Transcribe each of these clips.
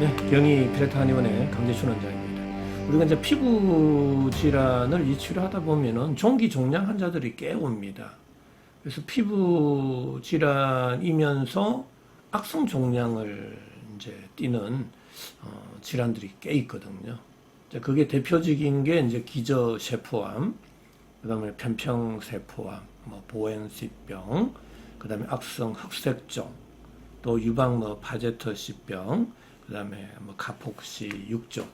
네, 경희 피레타 한의원의 강재춘 원장입니다. 우리가 이제 피부 질환을 치료하다 보면은 종기종양 환자들이 꽤 옵니다. 그래서 피부 질환이면서 악성 종양을 이제 띠는 질환들이 꽤 있거든요. 그게 대표적인 게 이제 기저세포암, 그다음에 편평세포암, 보엔시병, 그다음에 악성 흑색종, 또 유방 파제터씨병, 그다음에 가폭시, 육종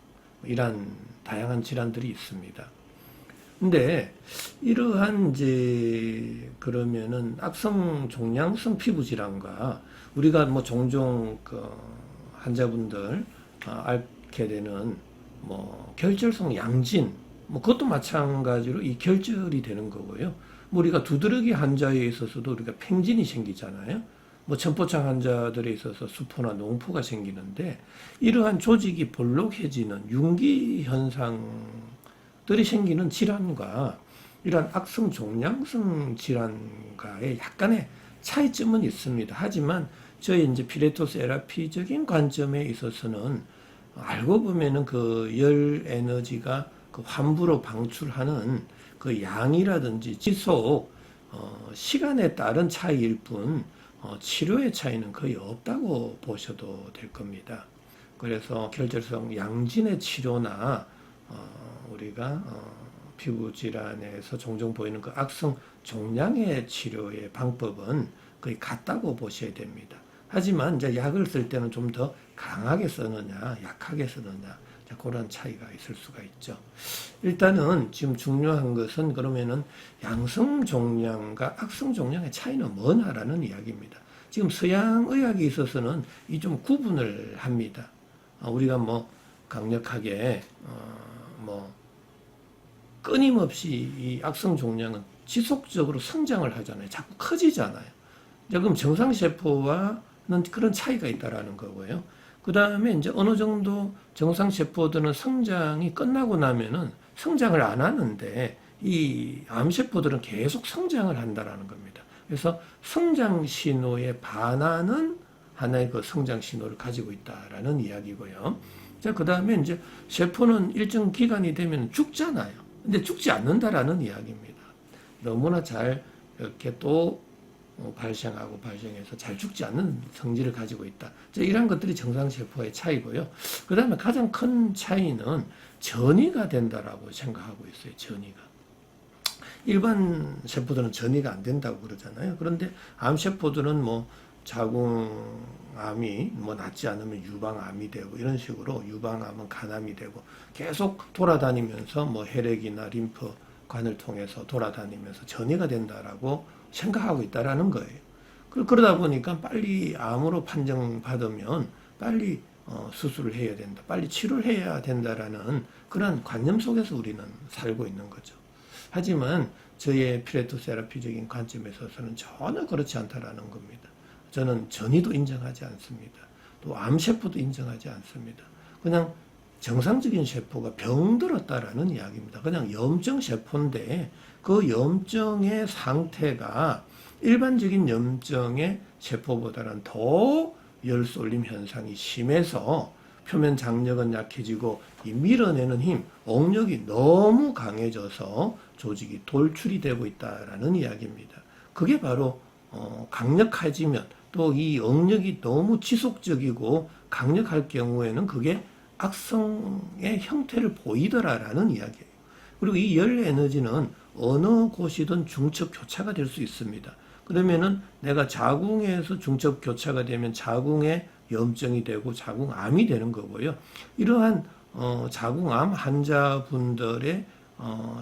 이런 다양한 질환들이 있습니다. 근데 이러한 이제 그러면은 악성 종양성 피부 질환과 우리가 종종 환자분들 앓게 되는 결절성 양진 그것도 마찬가지로 이 결절이 되는 거고요. 우리가 두드러기 환자에 있어서도 우리가 팽진이 생기잖아요. 천포창 환자들에 있어서 수포나 농포가 생기는데 이러한 조직이 볼록해지는 융기 현상들이 생기는 질환과 이러한 악성 종양성 질환과의 약간의 차이점은 있습니다. 하지만 저희 이제 피레토 세라피적인 관점에 있어서는 알고 보면은 그 열 에너지가 그 환부로 방출하는 그 양이라든지 지속 시간에 따른 차이일 뿐 치료의 차이는 거의 없다고 보셔도 될 겁니다. 그래서 결절성 양진의 치료나 우리가 피부 질환에서 종종 보이는 그 악성 종양의 치료의 방법은 거의 같다고 보셔야 됩니다. 하지만 이제 약을 쓸 때는 좀 더 강하게 쓰느냐, 약하게 쓰느냐, 그런 차이가 있을 수가 있죠. 일단은 지금 중요한 것은 그러면은 양성 종양과 악성 종양의 차이는 뭐냐라는 이야기입니다. 지금 서양 의학에 있어서는 이 좀 구분을 합니다. 우리가 강력하게 끊임없이 이 악성 종양은 지속적으로 성장을 하잖아요. 자꾸 커지잖아요. 그럼 정상세포와는 그런 차이가 있다라는 거고요. 그 다음에 이제 어느 정도 정상세포들은 성장이 끝나고 나면은 성장을 안 하는데 이 암세포들은 계속 성장을 한다라는 겁니다. 그래서 성장 신호에 반하는 하나의 그 성장 신호를 가지고 있다라는 이야기고요. 자, 그 다음에 이제 세포는 일정 기간이 되면 죽잖아요. 근데 죽지 않는다라는 이야기입니다. 너무나 잘 이렇게 또 발생해서 잘 죽지 않는 성질을 가지고 있다. 이러한 것들이 정상세포의 차이고요. 그 다음에 가장 큰 차이는 전이가 된다라고 생각하고 있어요. 전이가. 일반 세포들은 전이가 안 된다고 그러잖아요. 그런데 암세포들은 자궁암이 낫지 않으면 유방암이 되고 이런 식으로 유방암은 간암이 되고 계속 돌아다니면서 혈액이나 림프관을 통해서 돌아다니면서 전이가 된다라고 생각하고 있다라는 거예요. 그러다 보니까 빨리 암으로 판정받으면 빨리 수술을 해야 된다, 빨리 치료를 해야 된다라는 그런 관념 속에서 우리는 살고 있는 거죠. 하지만 저의 피레토 세라피적인 관점에 있어서는 전혀 그렇지 않다라는 겁니다. 저는 전이도 인정하지 않습니다. 또 암세포도 인정하지 않습니다. 그냥 정상적인 세포가 병들었다라는 이야기입니다. 그냥 염증세포인데 그 염증의 상태가 일반적인 염증의 세포보다는 더 열쏠림 현상이 심해서 표면 장력은 약해지고 이 밀어내는 힘, 억력이 너무 강해져서 조직이 돌출이 되고 있다라는 이야기입니다. 그게 바로 강력해지면 또 이 억력이 너무 지속적이고 강력할 경우에는 그게 악성의 형태를 보이더라라는 이야기예요. 그리고 이 열 에너지는 어느 곳이든 중첩 교차가 될 수 있습니다. 그러면은 내가 자궁에서 중첩 교차가 되면 자궁에 염증이 되고 자궁암이 되는 거고요. 이러한 자궁암 환자분들의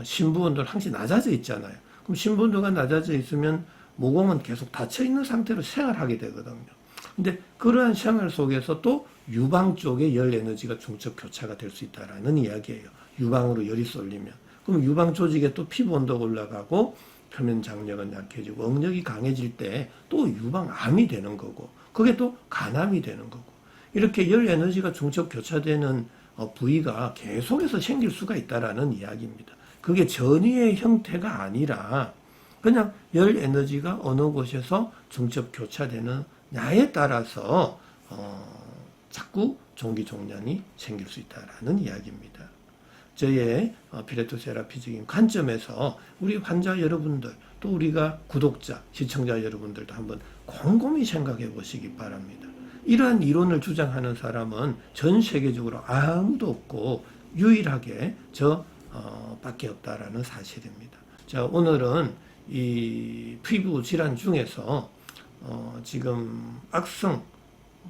심부온도는 항상 낮아져 있잖아요. 그럼 심부온도가 낮아져 있으면 모공은 계속 닫혀 있는 상태로 생활하게 되거든요. 근데 그러한 생활 속에서 또 유방 쪽에 열 에너지가 중첩 교차가 될 수 있다라는 이야기예요. 유방으로 열이 쏠리면. 그럼 유방 조직에 또 피부 온도가 올라가고 표면 장력은 약해지고 억력이 강해질 때 또 유방암이 되는 거고 그게 또 간암이 되는 거고 이렇게 열 에너지가 중첩 교차되는 부위가 계속해서 생길 수가 있다라는 이야기입니다. 그게 전이의 형태가 아니라 그냥 열 에너지가 어느 곳에서 중첩 교차되느냐에 따라서 자꾸 종기종양이 생길 수 있다라는 이야기입니다. 저의 피레토 세라피적인 관점에서 우리 환자 여러분들, 또 우리가 구독자, 시청자 여러분들도 한번 곰곰이 생각해 보시기 바랍니다. 이러한 이론을 주장하는 사람은 전 세계적으로 아무도 없고 유일하게 밖에 없다라는 사실입니다. 자, 오늘은 이 피부 질환 중에서 지금 악성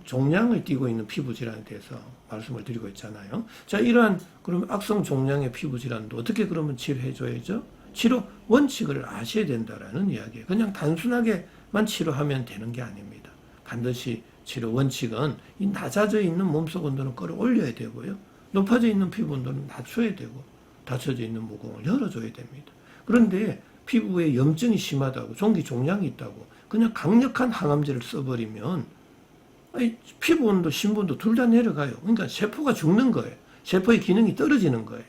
종양을 띠고 있는 피부 질환에 대해서 말씀을 드리고 있잖아요. 자, 이러한 그러면 악성 종양의 피부 질환도 어떻게 그러면 치료해줘야죠? 치료 원칙을 아셔야 된다라는 이야기예요. 그냥 단순하게만 치료하면 되는 게 아닙니다. 반드시 치료 원칙은 이 낮아져 있는 몸속 온도는 끌어올려야 되고요. 높아져 있는 피부 온도는 낮춰야 되고, 닫혀져 있는 모공을 열어줘야 됩니다. 그런데 피부에 염증이 심하다고, 종기 종양이 있다고 그냥 강력한 항암제를 써버리면 피부 온도, 신부 온도 둘 다 내려가요. 그러니까 세포가 죽는 거예요. 세포의 기능이 떨어지는 거예요.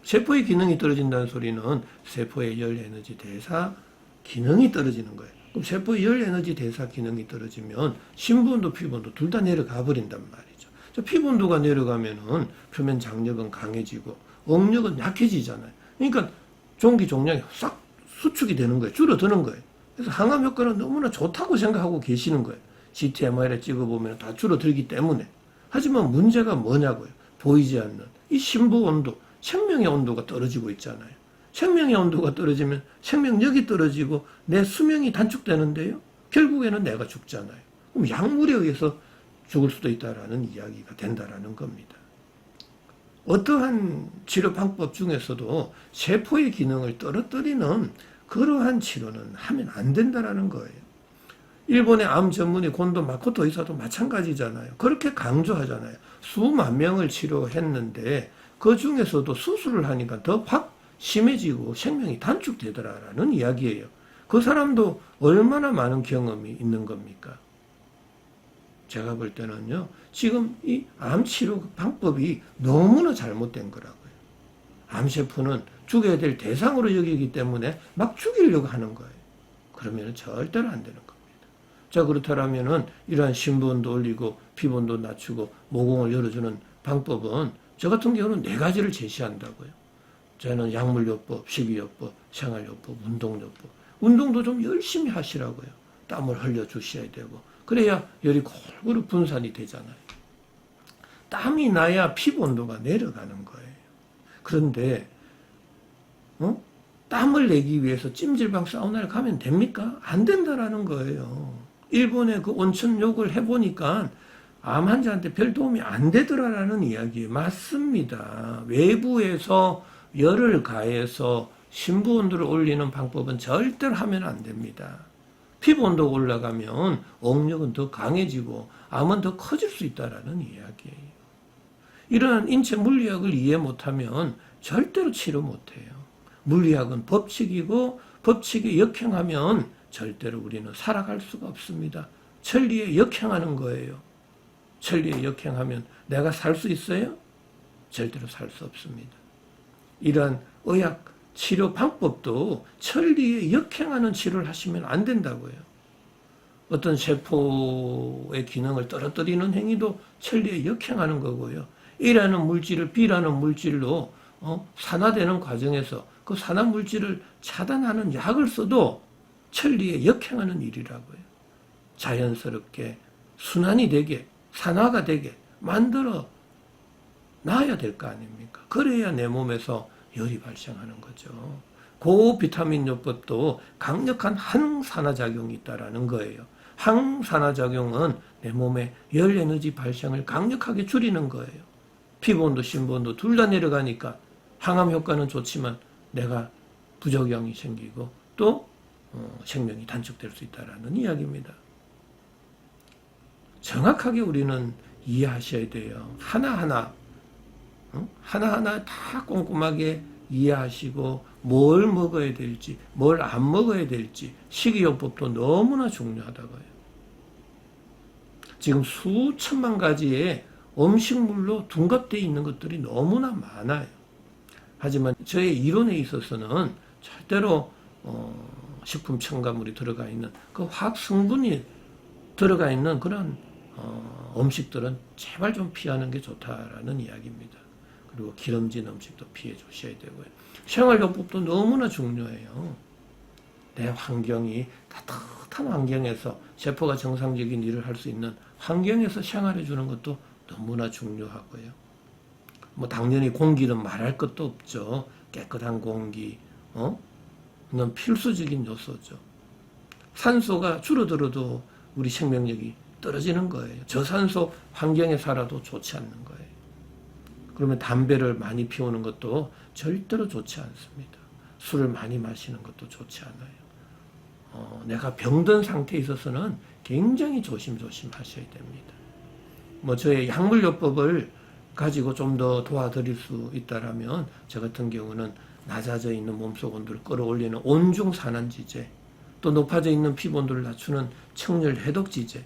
세포의 기능이 떨어진다는 소리는 세포의 열 에너지 대사 기능이 떨어지는 거예요. 그럼 세포의 열 에너지 대사 기능이 떨어지면 신부 온도, 피부 온도 둘 다 내려가 버린단 말이죠. 피부 온도가 내려가면은 표면 장력은 강해지고 억력은 약해지잖아요. 그러니까 종기 종양이 싹 수축이 되는 거예요. 줄어드는 거예요. 그래서 항암 효과는 너무나 좋다고 생각하고 계시는 거예요. CT, MRI를 찍어보면 다 줄어들기 때문에. 하지만 문제가 뭐냐고요. 보이지 않는 이 신부 온도, 생명의 온도가 떨어지고 있잖아요. 생명의 온도가 떨어지면 생명력이 떨어지고 내 수명이 단축되는데요. 결국에는 내가 죽잖아요. 그럼 약물에 의해서 죽을 수도 있다라는 이야기가 된다라는 겁니다. 어떠한 치료 방법 중에서도 세포의 기능을 떨어뜨리는 그러한 치료는 하면 안 된다라는 거예요. 일본의 암 전문의 곤도 마코토 의사도 마찬가지잖아요. 그렇게 강조하잖아요. 수만 명을 치료했는데 그 중에서도 수술을 하니까 더 확 심해지고 생명이 단축되더라라는 이야기예요. 그 사람도 얼마나 많은 경험이 있는 겁니까? 제가 볼 때는요, 지금 이 암 치료 방법이 너무나 잘못된 거라고요. 암세포는 죽여야 될 대상으로 여기기 때문에 막 죽이려고 하는 거예요. 그러면 절대로 안 되는 겁니다. 자, 그렇다면은 이러한 신부온도 올리고 피부온도 낮추고 모공을 열어주는 방법은 저 같은 경우는 4가지를 제시한다고요. 저는 약물요법, 식이요법, 생활요법, 운동요법. 운동도 좀 열심히 하시라고요. 땀을 흘려 주셔야 되고 그래야 열이 골고루 분산이 되잖아요. 땀이 나야 피부 온도가 내려가는 거예요. 그런데 땀을 내기 위해서 찜질방 사우나를 가면 됩니까? 안 된다라는 거예요. 일본의 그 온천 욕을 해보니까 암 환자한테 별 도움이 안 되더라라는 이야기예요. 맞습니다. 외부에서 열을 가해서 신부 온도를 올리는 방법은 절대로 하면 안 됩니다. 피부 온도가 올라가면 억력은 더 강해지고 암은 더 커질 수 있다라는 이야기예요. 이러한 인체 물리학을 이해 못하면 절대로 치료 못해요. 물리학은 법칙이고 법칙에 역행하면 절대로 우리는 살아갈 수가 없습니다. 천리에 역행하는 거예요. 천리에 역행하면 내가 살 수 있어요? 절대로 살 수 없습니다. 이러한 의학 치료 방법도 천리에 역행하는 치료를 하시면 안 된다고요. 어떤 세포의 기능을 떨어뜨리는 행위도 천리에 역행하는 거고요. A라는 물질을 B라는 물질로 산화되는 과정에서 그 산화 물질을 차단하는 약을 써도 천리에 역행하는 일이라고요. 자연스럽게 순환이 되게, 산화가 되게 만들어 놔야 될 거 아닙니까? 그래야 내 몸에서 열이 발생하는 거죠. 고비타민 요법도 강력한 항산화작용이 있다라는 거예요. 항산화작용은 내 몸의 열 에너지 발생을 강력하게 줄이는 거예요. 피부온도 신부온도 둘 다 내려가니까 항암 효과는 좋지만 내가 부작용이 생기고 또 생명이 단축될 수 있다는 이야기입니다. 정확하게 우리는 이해하셔야 돼요. 하나하나 다 꼼꼼하게 이해하시고 뭘 먹어야 될지 뭘 안 먹어야 될지 식이요법도 너무나 중요하다고요. 지금 수천만 가지의 음식물로 둔갑되어 있는 것들이 너무나 많아요. 하지만 저의 이론에 있어서는 절대로 식품 첨가물이 들어가 있는 그 화학 성분이 들어가 있는 그런 음식들은 제발 좀 피하는 게 좋다라는 이야기입니다. 그리고 기름진 음식도 피해 주셔야 되고요. 생활요법도 너무나 중요해요. 내 환경이 따뜻한 환경에서 세포가 정상적인 일을 할 수 있는 환경에서 생활해 주는 것도 너무나 중요하고요. 뭐 당연히 공기는 말할 것도 없죠. 깨끗한 공기, 는 필수적인 요소죠. 산소가 줄어들어도 우리 생명력이 떨어지는 거예요. 저산소 환경에 살아도 좋지 않는 거예요. 그러면 담배를 많이 피우는 것도 절대로 좋지 않습니다. 술을 많이 마시는 것도 좋지 않아요. 내가 병든 상태에 있어서는 굉장히 조심조심 하셔야 됩니다. 뭐 저의 약물요법을 가지고 좀 더 도와드릴 수 있다라면 저 같은 경우는 낮아져 있는 몸속 온도를 끌어올리는 온중산안지제, 또 높아져 있는 피부 온도를 낮추는 청열 해독지제,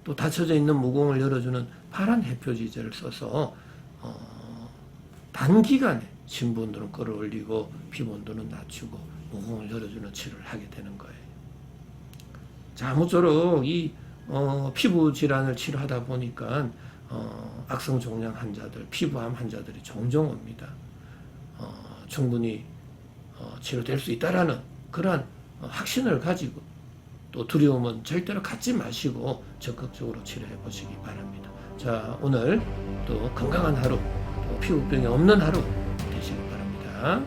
또 닫혀져 있는 모공을 열어주는 파란 해표지제를 써서 단기간에 심부 온도는 끌어올리고 피부 온도는 낮추고 모공을 열어주는 치료를 하게 되는 거예요. 자, 아무쪼록 이 피부 질환을 치료하다 보니까 악성 종양 환자들, 피부암 환자들이 종종 옵니다. 충분히 치료될 수 있다라는 그러한 확신을 가지고 또 두려움은 절대로 갖지 마시고 적극적으로 치료해 보시기 바랍니다. 자, 오늘 또 건강한 하루, 또 피부병이 없는 하루 되시기 바랍니다.